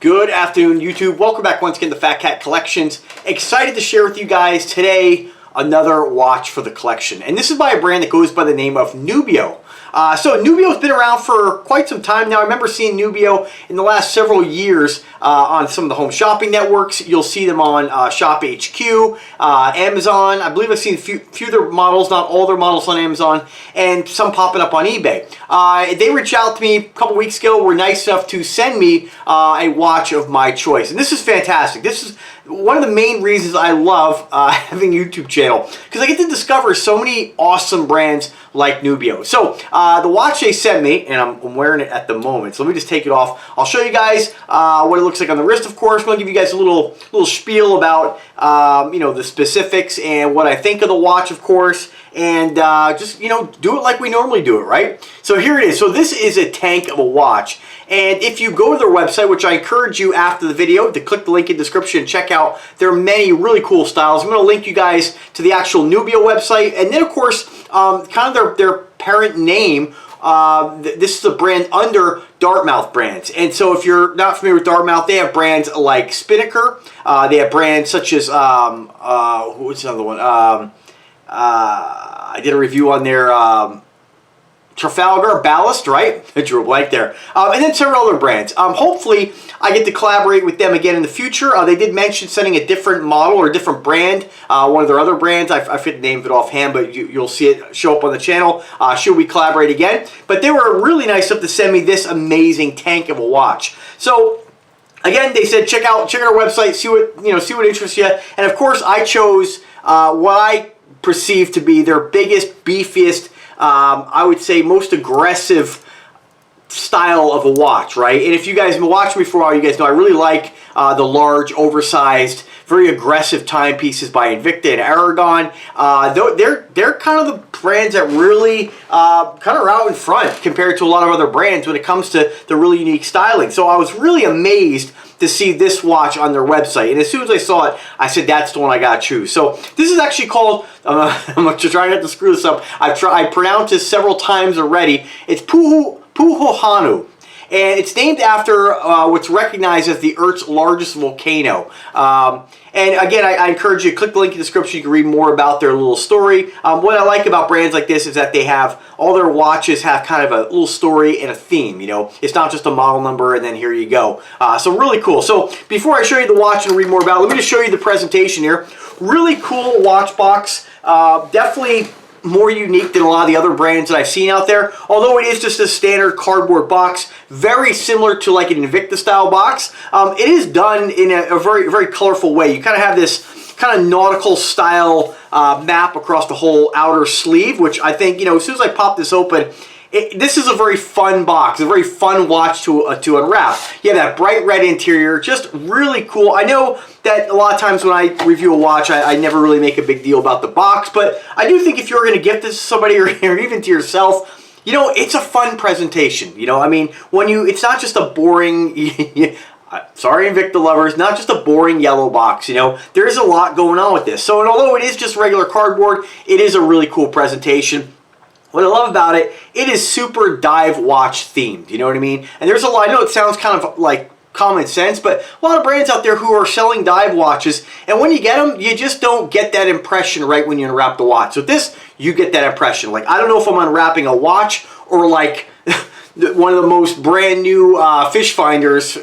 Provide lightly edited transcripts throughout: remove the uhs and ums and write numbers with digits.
Good afternoon, YouTube. Welcome back once again to Fat Cat Collections. Excited to share with you guys today another watch for the collection. And this is by a brand that goes by the name of Nubeo. So Nubeo has been around for quite some time now. I remember seeing Nubeo in the last several years on some of the home shopping networks. You'll see them on Shop HQ, Amazon. I believe I've seen a few of their models, not all their models on Amazon, and some popping up on eBay. They reached out to me a couple weeks ago, were nice enough to send me a watch of my choice. And this is fantastic. This is one of the main reasons I love having a YouTube channel, because I get to discover so many awesome brands like Nubeo. So the watch they sent me, and I'm wearing it at the moment, so let me just take it off. I'll show you guys what it looks like on the wrist, of course. I'm going to give you guys a little spiel about you know, the specifics and what I think of the watch, of course, and just, you know, do it like we normally do it, right? So here it is. So this is a tank of a watch, and if you go to their website, which I encourage you after the video to click the link in the description and check out, there are many really cool styles. I'm going to link you guys to the actual Nubeo website, and then of course kind of their parent name. This is a brand under Dartmouth brands, and so if you're not familiar with Dartmouth, they have brands like Spinnaker. They have brands such as what's another one? I did a review on their Trafalgar Ballast, right? I drew a blank there. And then several other brands. Hopefully, I get to collaborate with them again in the future. They did mention sending a different model or a different brand. One of their other brands, I forget the name of it offhand, but you'll see it show up on the channel. Should we collaborate again? But they were really nice enough to send me this amazing tank of a watch. So again, they said check out our website, see what interests you. And of course, I chose what I perceive to be their biggest, beefiest, I would say most aggressive style of a watch, right? And if you guys have been watching me for a while, you guys know I really like the large, oversized, very aggressive timepieces by Invicta and Aragon. They're kind of the brands that really kind of are out in front compared to a lot of other brands when it comes to the really unique styling. So I was really amazed to see this watch on their website, and as soon as I saw it, I said that's the one I gotta choose. So this is actually called, I'm trying not to screw this up, I pronounced this several times already. It's Puhahonu, and it's named after what's recognized as the Earth's largest volcano. And again, I encourage you to click the link in the description. You can read more about their little story. What I like about brands like this is that they have, all their watches have kind of a little story and a theme, you know. It's not just a model number and then here you go. So really cool. So before I show you the watch and read more about it, let me just show you the presentation here. Really cool watch box. Definitely more unique than a lot of the other brands that I've seen out there. Although it is just a standard cardboard box, very similar to like an Invicta style box. It is done in a very, very colorful way. You kind of have this kind of nautical style map across the whole outer sleeve, which I think, you know, as soon as I pop this open, this is a very fun box, a very fun watch to unwrap. You have that bright red interior, just really cool. I know that a lot of times when I review a watch, I never really make a big deal about the box, but I do think if you're going to gift this to somebody or even to yourself, you know, it's a fun presentation. You know, I mean, it's not just a boring, sorry Invicta lovers, not just a boring yellow box, you know. There's a lot going on with this. So, and although it is just regular cardboard, it is a really cool presentation. What I love about it, it is super dive watch themed, you know what I mean? And there's a lot, I know it sounds kind of like common sense, but a lot of brands out there who are selling dive watches, and when you get them, you just don't get that impression right when you unwrap the watch. So this, you get that impression. Like, I don't know if I'm unwrapping a watch or like one of the most brand new fish finders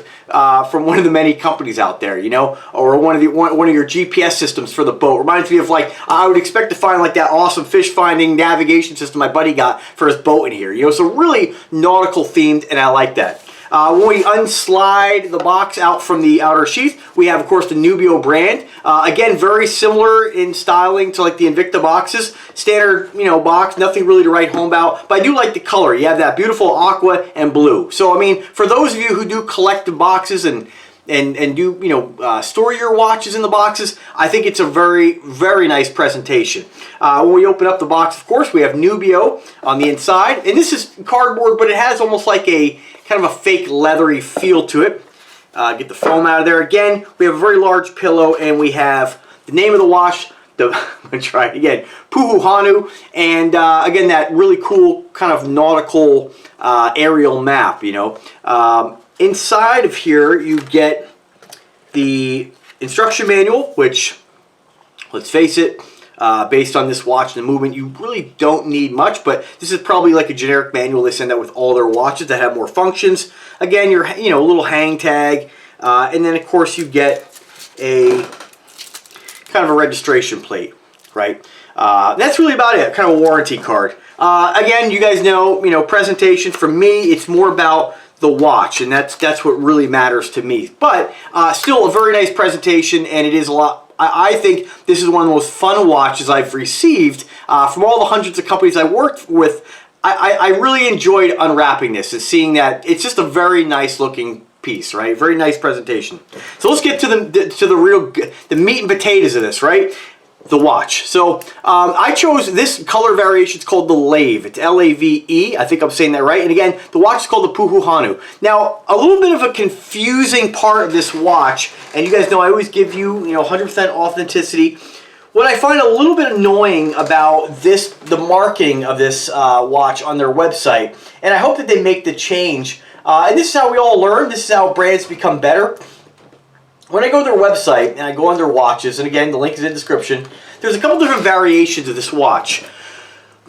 from one of the many companies out there, you know, or one of your GPS systems for the boat. Reminds me of, like, I would expect to find like that awesome fish finding navigation system my buddy got for his boat in here, you know. So really nautical themed, and I like that. When we unslide the box out from the outer sheath, we have, of course, the Nubeo brand. Again, very similar in styling to like the Invicta boxes. Standard, you know, box, nothing really to write home about. But I do like the color. You have that beautiful aqua and blue. So, I mean, for those of you who do collect the boxes and do, you know, store your watches in the boxes, I think it's a very, very nice presentation. When we open up the box, of course, we have Nubeo on the inside. And this is cardboard, but it has almost like a kind of a fake leathery feel to it. Get the foam out of there. Again, we have a very large pillow, and we have the name of the watch. I'm going to try it again. Puhahonu. And again, that really cool kind of nautical aerial map, you know. inside of here you get the instruction manual, which, let's face it, based on this watch and the movement, you really don't need much, but this is probably like a generic manual they send out with all their watches that have more functions. Again, your little hang tag, and then of course you get a kind of a registration plate, right? That's really about it, kind of a warranty card. Again, you guys know, presentation for me, it's more about the watch, and that's what really matters to me. But still a very nice presentation, and it is a lot. I think this is one of the most fun watches I've received from all the hundreds of companies I worked with. I really enjoyed unwrapping this and seeing that it's just a very nice looking piece, right? Very nice presentation. So let's get to the meat and potatoes of this, right? The watch. So I chose this color variation. It's called the Lave. It's L-A-V-E. I think I'm saying that right. And again, the watch is called the Puhahonu. Now, a little bit of a confusing part of this watch, and you guys know I always give you, 100% authenticity. What I find a little bit annoying about the marking of this watch on their website, and I hope that they make the change. And this is how we all learn. This is how brands become better. When I go to their website and I go on their watches, and again, the link is in the description, there's a couple different variations of this watch.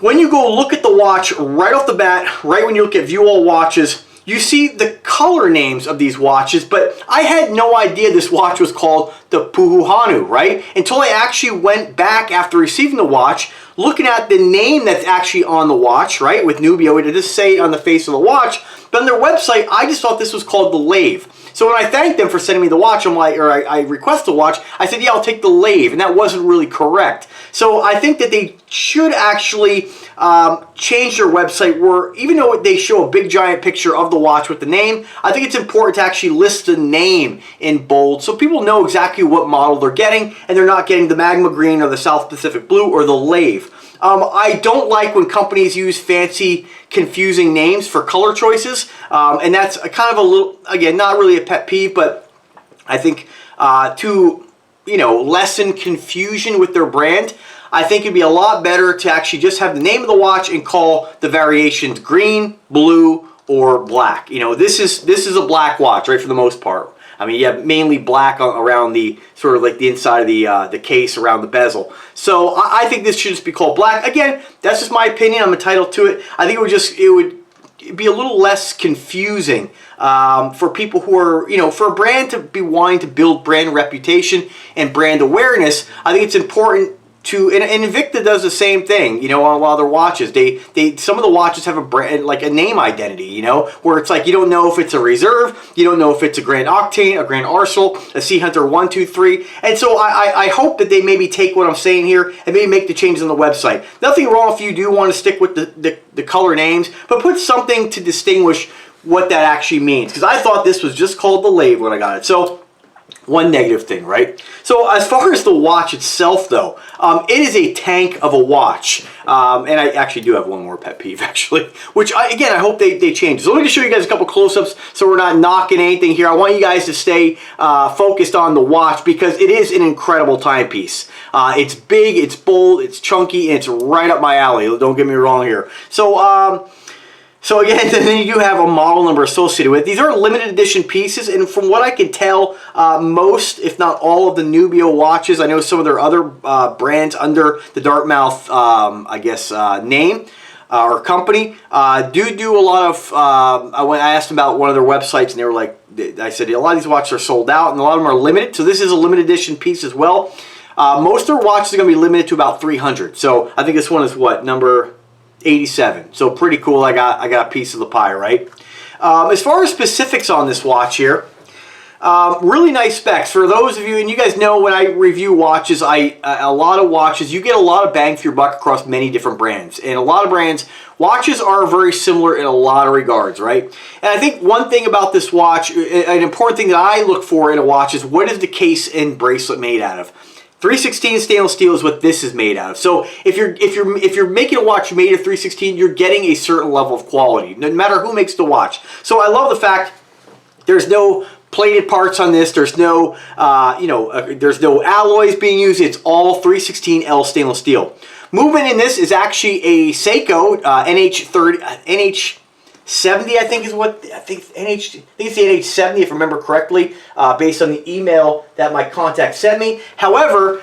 When you go look at the watch right off the bat, right when you look at View All Watches, you see the color names of these watches, but I had no idea this watch was called the Puhahonu, right? Until I actually went back after receiving the watch, looking at the name that's actually on the watch, right? With Nubeo, it just say on the face of the watch, but on their website, I just thought this was called the Lave. So when I thanked them for sending me the watch, I request the watch, I said, yeah, I'll take the Lave, and that wasn't really correct. So I think that they should actually change their website where, even though they show a big giant picture of the watch with the name, I think it's important to actually list the name in bold so people know exactly what model they're getting, and they're not getting the Magma Green or the South Pacific Blue or the Lave. I don't like when companies use fancy, confusing names for color choices, and that's kind of a little, again, not really a pet peeve, but I think to, lessen confusion with their brand, I think it'd be a lot better to actually just have the name of the watch and call the variations green, blue, or black. This is a black watch, right, for the most part. I mean, you have mainly black around the sort of like the inside of the case around the bezel. So I think this should just be called black. Again, that's just my opinion. I'm entitled to it. I think it would be a little less confusing for people who are, for a brand to be wanting to build brand reputation and brand awareness. I think it's important to, and Invicta does the same thing, on a lot of their watches. Some of the watches have a brand, like a name identity, where it's like you don't know if it's a Reserve, you don't know if it's a Grand Octane, a Grand Arsenal, a Sea Hunter 123, and so I hope that they maybe take what I'm saying here and maybe make the changes on the website. Nothing wrong if you do want to stick with the color names, but put something to distinguish what that actually means, because I thought this was just called the Lave when I got it. So one negative thing, right? So as far as the watch itself, though, it is a tank of a watch. And I actually do have one more pet peeve, actually, which, I hope they change. So let me just show you guys a couple close-ups so we're not knocking anything here. I want you guys to stay focused on the watch because it is an incredible timepiece. It's big, it's bold, it's chunky, and it's right up my alley. Don't get me wrong here. So again, then you have a model number associated with it. These are limited edition pieces, and from what I can tell, most, if not all, of the Nubeo watches, I know some of their other brands under the Dartmouth, name or company, do a lot of, I asked them about one of their websites, and they were like, I said, a lot of these watches are sold out, and a lot of them are limited, so this is a limited edition piece as well. Most of their watches are going to be limited to about 300, so I think this one is what, number 87. So pretty cool. I got a piece of the pie, right? As far as specifics on this watch here, really nice specs. For those of you, and you guys know when I review watches, a lot of watches, you get a lot of bang for your buck across many different brands. And a lot of brands, watches are very similar in a lot of regards, right? And I think one thing about this watch, an important thing that I look for in a watch is what is the case and bracelet made out of? 316 stainless steel is what this is made out of. So if you're making a watch made of 316, you're getting a certain level of quality, no matter who makes the watch. So I love the fact there's no plated parts on this. There's no there's no alloys being used. It's all 316L stainless steel. Movement in this is actually a Seiko 70, I think is what, I think it's the NH70 if I remember correctly, based on the email that my contact sent me. However,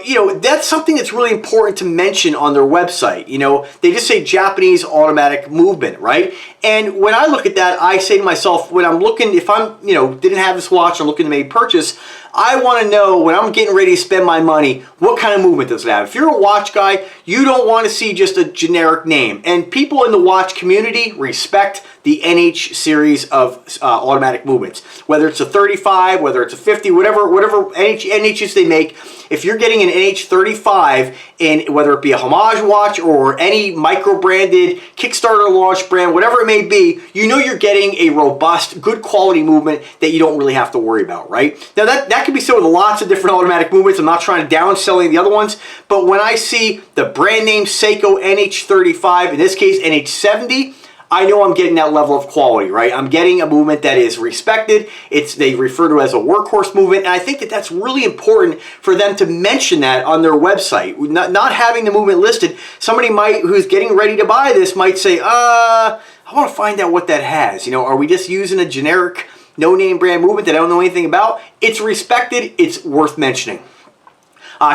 you know, that's something that's really important to mention on their website. You know, they just say Japanese automatic movement, right? And when I look at that, I say to myself, when I'm looking, if I'm, you know, didn't have this watch, I'm looking to maybe purchase, I want to know when I'm getting ready to spend my money, what kind of movement does it have? If you're a watch guy, you don't want to see just a generic name. And people in the watch community respect the NH series of automatic movements. Whether it's a 35, whether it's a 50, whatever NHs they make, if you're getting an NH35, in whether it be a homage watch or any micro-branded Kickstarter launch brand, whatever it may be, you know you're getting a robust, good quality movement that you don't really have to worry about, right? Now that can be said with lots of different automatic movements. I'm not trying to downsell any of the other ones, but when I see the brand name Seiko NH35, in this case NH70, I know I'm getting that level of quality, right? I'm getting a movement that is respected. They refer to it as a workhorse movement, and I think that that's really important for them to mention that on their website. Not having the movement listed, somebody who's getting ready to buy this might say, I want to find out what that has. You know, are we just using a generic no-name brand movement that I don't know anything about? It's respected. It's worth mentioning.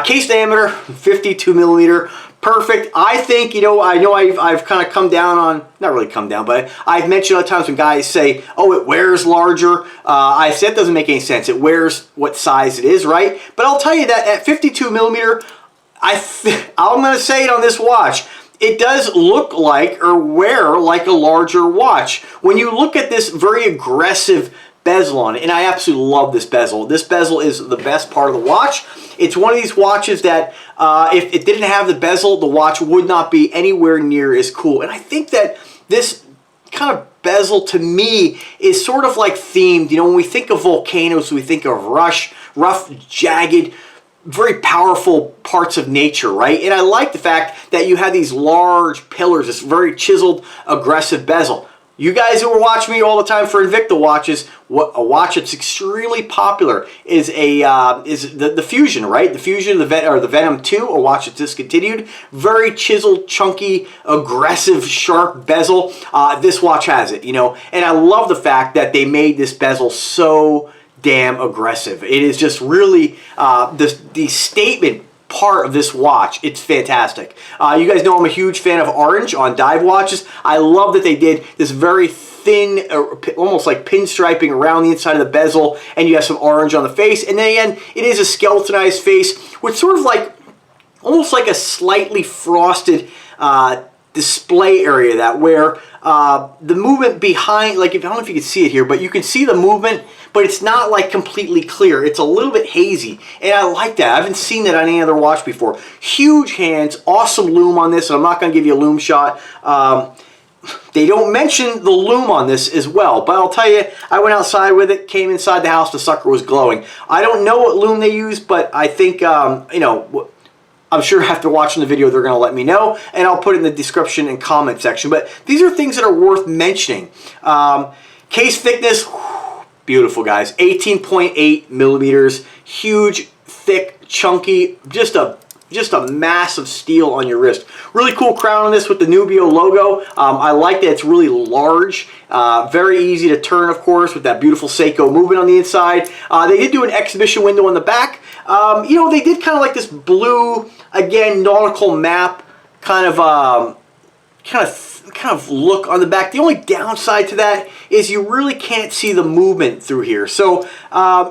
Case diameter, 52 millimeter. Perfect. I think, you know I've kind of come down on, not really come down, but I've mentioned other times when guys say, oh, it wears larger. I said it doesn't make any sense. It wears what size it is, right? But I'll tell you that at 52 millimeter, I'm going to say it on this watch, it does look like or wear like a larger watch. When you look at this very aggressive bezel on it, and I absolutely love this bezel. This bezel is the best part of the watch. It's one of these watches that if it didn't have the bezel, the watch would not be anywhere near as cool. And I think that this kind of bezel to me is sort of like themed. You know, when we think of volcanoes, we think of rough, jagged, very powerful parts of nature, right? And I like the fact that you have these large pillars, this very chiseled, aggressive bezel. You guys who are watching me all the time for Invicta watches, a watch that's extremely popular is the Fusion, right? The Fusion, the Venom 2, a watch that's discontinued. Very chiseled, chunky, aggressive, sharp bezel. This watch has it, you know. And I love the fact that they made this bezel so damn aggressive. It is just really the statement part of this watch. It's fantastic. You guys know I'm a huge fan of orange on dive watches. I love that they did this very thin, almost like pinstriping around the inside of the bezel, and you have some orange on the face. And then again, it is a skeletonized face with sort of like, almost like a slightly frosted display area that where the movement behind, like, I don't know if you can see it here, but you can see the movement, but it's not like completely clear. It's a little bit hazy, and I like that. I haven't seen that on any other watch before. Huge hands, awesome loom on this, and I'm not going to give you a loom shot. They don't mention the loom on this as well, but I'll tell you, I went outside with it, came inside the house, the sucker was glowing. I don't know what loom they use, but I think, you know, I'm sure after watching the video, they're going to let me know, and I'll put it in the description and comment section. But these are things that are worth mentioning. Case thickness, beautiful, guys. 18.8 millimeters, huge, thick, chunky, just a mass of steel on your wrist. Really cool crown on this with the Nubeo logo. I like that it's really large, very easy to turn, of course, with that beautiful Seiko movement on the inside. They did do an exhibition window on the back. You know, they did kind of like this blue, again, nautical map kind of look on the back. The only downside to that is you really can't see the movement through here. So,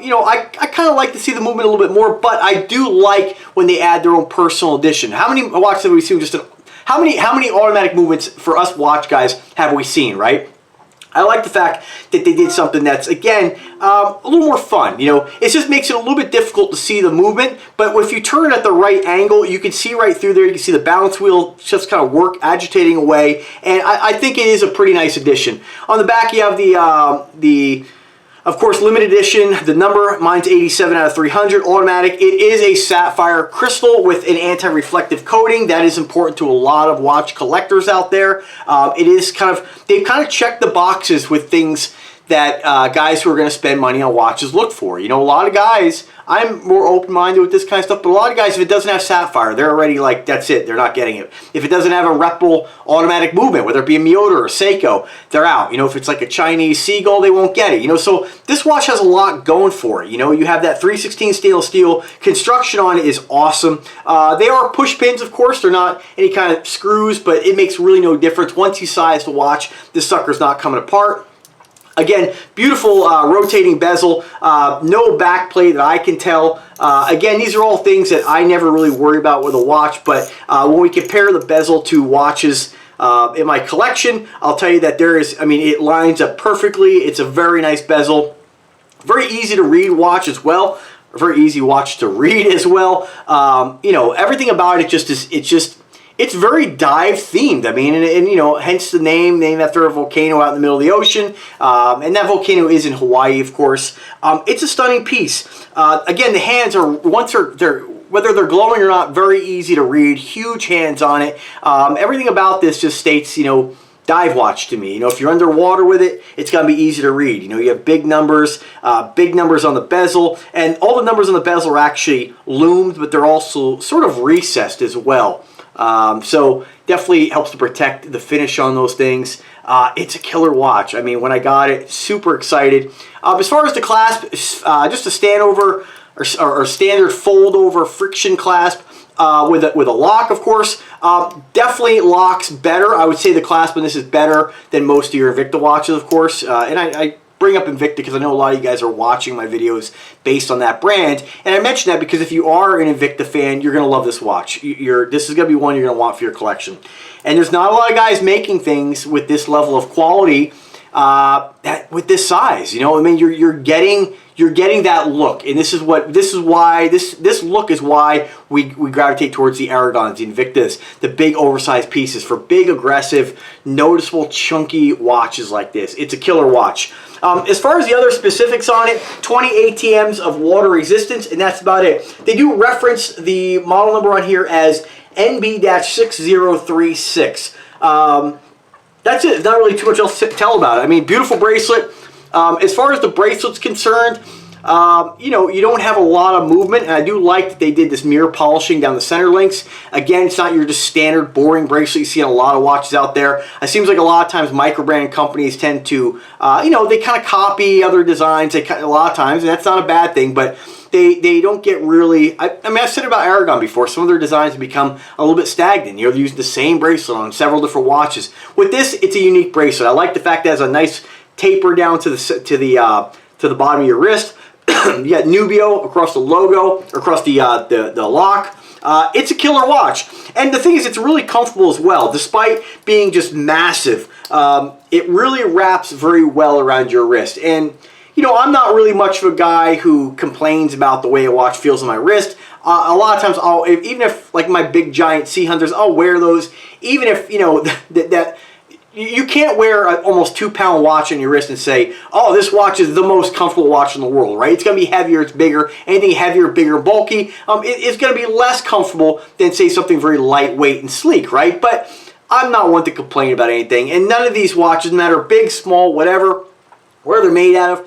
you know, I kind of like to see the movement a little bit more, but I do like when they add their own personal edition. How many watches have we seen? How many automatic movements for us watch guys have we seen, right? I like the fact that they did something that's, again, a little more fun. You know, it just makes it a little bit difficult to see the movement, but if you turn it at the right angle, you can see right through there. You can see the balance wheel just kind of agitating away, and I think it is a pretty nice addition. On the back, you have the of course, limited edition, the number, mine's 87 out of 300, automatic. It is a sapphire crystal with an anti-reflective coating. That is important to a lot of watch collectors out there. It is they've kind of checked the boxes with things that guys who are going to spend money on watches look for. You know, a lot of guys, I'm more open-minded with this kind of stuff, but a lot of guys, if it doesn't have sapphire, they're already like, that's it, they're not getting it. If it doesn't have a reputable automatic movement, whether it be a Miyota or a Seiko, they're out. You know, if it's like a Chinese Seagull, they won't get it. You know, so this watch has a lot going for it. You know, you have that 3/16 stainless steel. Construction on it is awesome. They are push pins, of course. They're not any kind of screws, but it makes really no difference. Once you size the watch, this sucker's not coming apart. Again, beautiful rotating bezel, no back plate that I can tell. Again, these are all things that I never really worry about with a watch, but when we compare the bezel to watches in my collection, I'll tell you that there is, I mean, it lines up perfectly. It's a very nice bezel. Very easy to read watch as well. A very easy watch to read as well. You know, everything about it just is, it's very dive themed. I mean, and you know, hence the name, named after a volcano out in the middle of the ocean. And that volcano is in Hawaii, of course. It's a stunning piece. Again, the hands are, once whether they're glowing or not, very easy to read. Huge hands on it. Everything about this just states, you know, dive watch to me. You know, if you're underwater with it, it's going to be easy to read. You know, you have big numbers on the bezel, and all the numbers on the bezel are actually loomed, but they're also sort of recessed as well. So definitely helps to protect the finish on those things. It's a killer watch. I mean, when I got it, super excited. As far as the clasp, just a standover or standard fold over friction clasp. With a lock, of course. Definitely locks better. I would say the clasp on this is better than most of your Invicta watches, of course. And I bring up Invicta because I know a lot of you guys are watching my videos based on that brand. And I mention that because if you are an Invicta fan, you're going to love this watch. This is going to be one you're going to want for your collection. And there's not a lot of guys making things with this level of quality with this size. You know, I mean, you're getting that look, and this look is why we gravitate towards the Aragons, the Invictas, the big oversized pieces for big, aggressive, noticeable, chunky watches like this. It's a killer watch. As far as the other specifics on it, 20 ATMs of water resistance, and that's about it. They do reference the model number on here as NB-6036. That's it. There's not really too much else to tell about it. I mean, beautiful bracelet. As far as the bracelet's concerned, you know, you don't have a lot of movement, and I do like that they did this mirror polishing down the center links. Again, it's not your just standard boring bracelet you see on a lot of watches out there. It seems like a lot of times micro-brand companies tend to, you know, they kind of copy other designs a lot of times, and that's not a bad thing, but they don't get really, I mean, I've said about Aragon before, some of their designs have become a little bit stagnant. You know, they're using the same bracelet on several different watches. With this, it's a unique bracelet. I like the fact that it has a nice taper down to the bottom of your wrist. You got Nubeo across the logo, across the lock. It's a killer watch. And the thing is, it's really comfortable as well. Despite being just massive, it really wraps very well around your wrist. And, you know, I'm not really much of a guy who complains about the way a watch feels on my wrist. A lot of times, even if, like my big giant Sea Hunters, I'll wear those. Even if, you know, you can't wear an almost 2-pound watch on your wrist and say, oh, this watch is the most comfortable watch in the world, right? It's going to be heavier, it's bigger. Anything heavier, bigger, bulky, it's going to be less comfortable than, say, something very lightweight and sleek, right? But I'm not one to complain about anything. And none of these watches, no matter big, small, whatever, where they're made out of,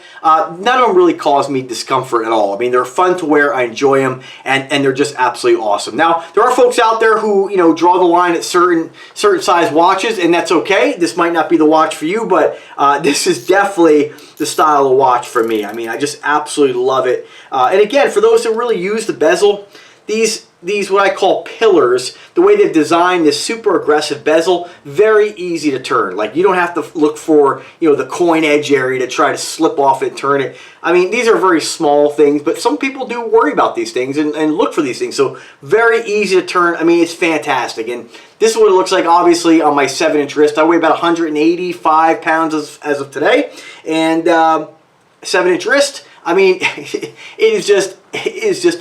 none of them really cause me discomfort at all. I mean, they're fun to wear, I enjoy them, and they're just absolutely awesome. Now, there are folks out there who, you know, draw the line at certain size watches, and that's okay. This might not be the watch for you, but this is definitely the style of watch for me. I mean, I just absolutely love it. And again, for those that really use the bezel, these what I call pillars, the way they've designed this super aggressive bezel, very easy to turn. Like, you don't have to look for, you know, the coin edge area to try to slip off it and turn it. I mean, these are very small things, but some people do worry about these things and look for these things. So very easy to turn. I mean, it's fantastic. And this is what it looks like, obviously, on my 7-inch wrist. I weigh about 185 pounds as of today. And 7-inch wrist, I mean, it is just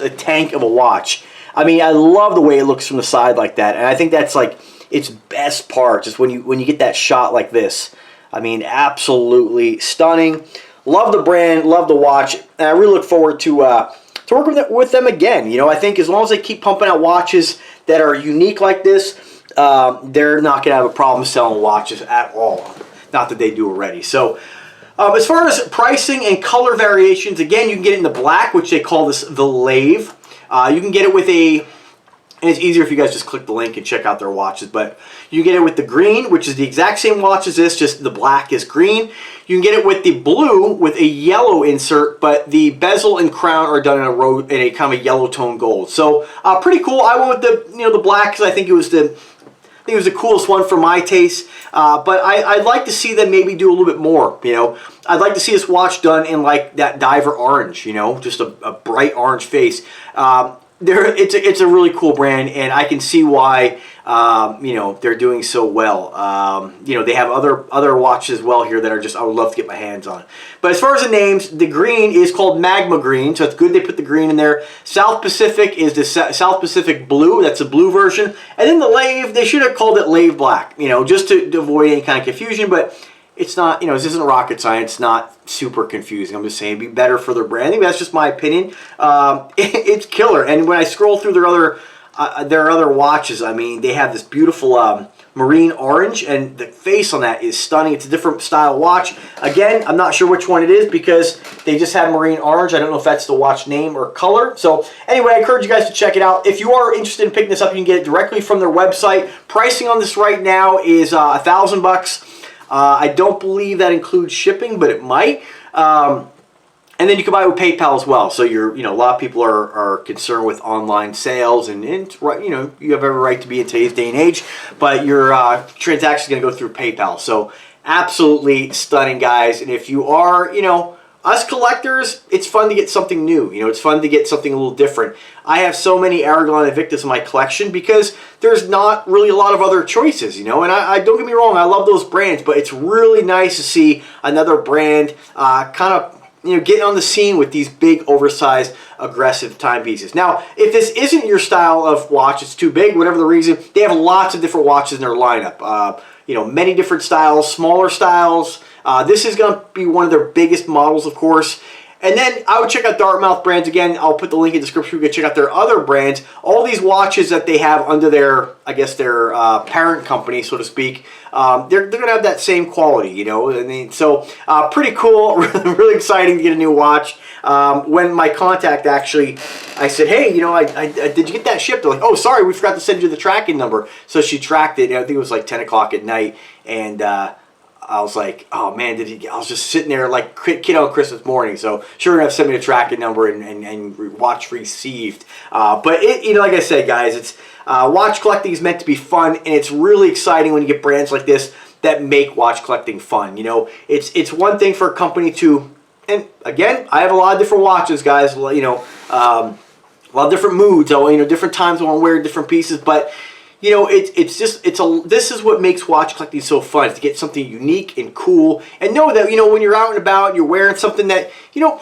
a tank of a watch. I mean, I love the way it looks from the side like that, and I think that's like its best part, just when you get that shot like this. I mean, absolutely stunning. Love the brand, love the watch, and I really look forward to working with them again. You know, I think as long as they keep pumping out watches that are unique like this, they're not going to have a problem selling watches at all. Not that they do already. So, As far as pricing and color variations, again, you can get it in the black, which they call this the Lave. You can get it with a, and it's easier if you guys just click the link and check out their watches, but you get it with the green, which is the exact same watch as this, just the black is green. You can get it with the blue with a yellow insert, but the bezel and crown are done in a kind of a yellow tone gold. So pretty cool. I went with the the black because I think it was the coolest one for my taste, but I'd like to see them maybe do a little bit more. I'd like to see this watch done in like that diver orange, just a bright orange face. It's a really cool brand, and I can see why they're doing so well. They have other watches as well here that are just I would love to get my hands on. But as far as the names, the green is called Magma Green, so it's good they put the green in there. South Pacific is the South Pacific Blue, that's the blue version, and then the Lave, they should have called it Lave Black, just to avoid any kind of confusion. But it's not, this isn't rocket science. It's not super confusing. I'm just saying it'd be better for their branding. That's just my opinion. It's killer. And when I scroll through their other watches, I mean, they have this beautiful marine orange, and the face on that is stunning. It's a different style watch. Again, I'm not sure which one it is because they just have marine orange. I don't know if that's the watch name or color. So anyway, I encourage you guys to check it out. If you are interested in picking this up, you can get it directly from their website. Pricing on this right now is $1,000. I don't believe that includes shipping, but it might. And then you can buy it with PayPal as well. So a lot of people are concerned with online sales, and you have every right to be in today's day and age. But your transaction is going to go through PayPal. So absolutely stunning, guys. And if you are, us collectors, it's fun to get something new. It's fun to get something a little different. I have so many Aragon Invictus in my collection because there's not really a lot of other choices, And I don't get me wrong, I love those brands, but it's really nice to see another brand kind of getting on the scene with these big, oversized, aggressive timepieces. Now, if this isn't your style of watch, it's too big, whatever the reason, they have lots of different watches in their lineup. Many different styles, smaller styles. This is going to be one of their biggest models, of course. And then I would check out Dartmouth Brands. Again, I'll put the link in the description. You can check out their other brands. All these watches that they have under their, their parent company, so to speak, they're going to have that same quality, So pretty cool, really exciting to get a new watch. When my contact actually, I said, hey, did you get that shipped? They're like, oh, sorry, we forgot to send you the tracking number. So she tracked it. I think it was like 10 o'clock at night, and I was like, oh man, I was just sitting there like kid on Christmas morning. So sure enough, sent me the tracking number and watch received. But like I said, guys, it's watch collecting is meant to be fun, and it's really exciting when you get brands like this that make watch collecting fun. It's one thing for a company to, and again, I have a lot of different watches, guys. A lot of different moods. Different times I want to wear different pieces, but. This is what makes watch collecting so fun, is to get something unique and cool, and know that, when you're out and about and you're wearing something that,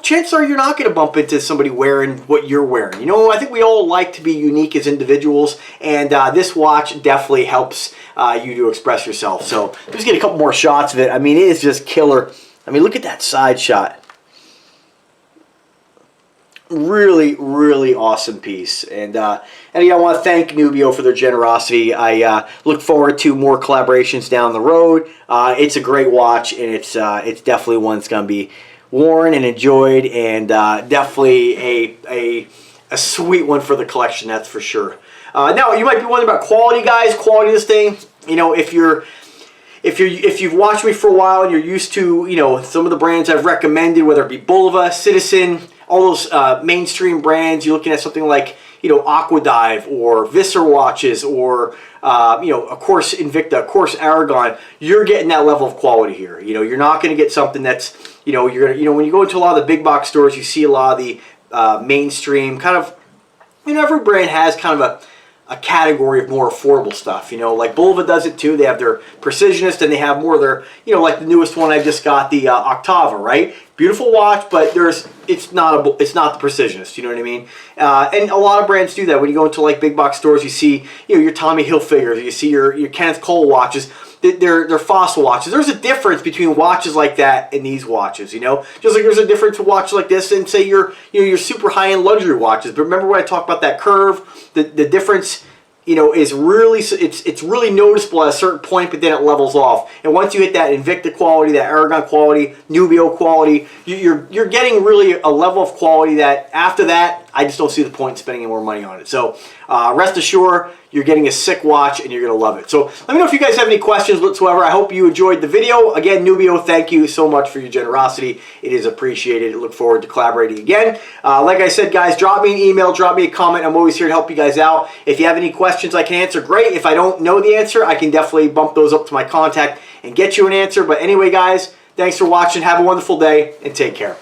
chances are you're not going to bump into somebody wearing what you're wearing. I think we all like to be unique as individuals, and this watch definitely helps you to express yourself. So just get a couple more shots of it. I mean, it is just killer. I mean, look at that side shot. Really, really awesome piece. And I want to thank Nubeo for their generosity. I look forward to more collaborations down the road. It's a great watch, and it's definitely one that's going to be worn and enjoyed, and definitely a sweet one for the collection, that's for sure. Now, you might be wondering about quality, guys. Quality of this thing, if you've watched me for a while and you're used to, some of the brands I've recommended, whether it be Bulova, Citizen, all those mainstream brands, you're looking at something like, Aquadive or Visser watches, or, of course, Invicta, of course, Aragon, you're getting that level of quality here. You're not going to get something that's, you're going to, when you go into a lot of the big box stores, you see a lot of the mainstream kind of, every brand has kind of a category of more affordable stuff, like Bulova does it too. They have their Precisionist, and they have more of their, like the newest one I just got, the Octava, right? Beautiful watch, but it's not the Precisionist, you know what I mean? And a lot of brands do that. When you go into like big box stores, you see, your Tommy Hilfigers, you see your Kenneth Cole watches. They're fossil watches. There's a difference between watches like that and these watches, Just like there's a difference to watches like this and say your super high-end luxury watches. But remember when I talked about that curve, the difference you know, is really, it's really noticeable at a certain point, but then it levels off. And once you hit that Invicta quality, that Aragon quality, Nubeo quality, you're getting really a level of quality that after that, I just don't see the point in spending any more money on it. So rest assured, you're getting a sick watch and you're going to love it. So let me know if you guys have any questions whatsoever. I hope you enjoyed the video. Again, Nubeo, thank you so much for your generosity. It is appreciated. I look forward to collaborating again. Like I said, guys, drop me an email, drop me a comment. I'm always here to help you guys out. If you have any questions I can answer, great. If I don't know the answer, I can definitely bump those up to my contact and get you an answer. But anyway, guys, thanks for watching. Have a wonderful day and take care.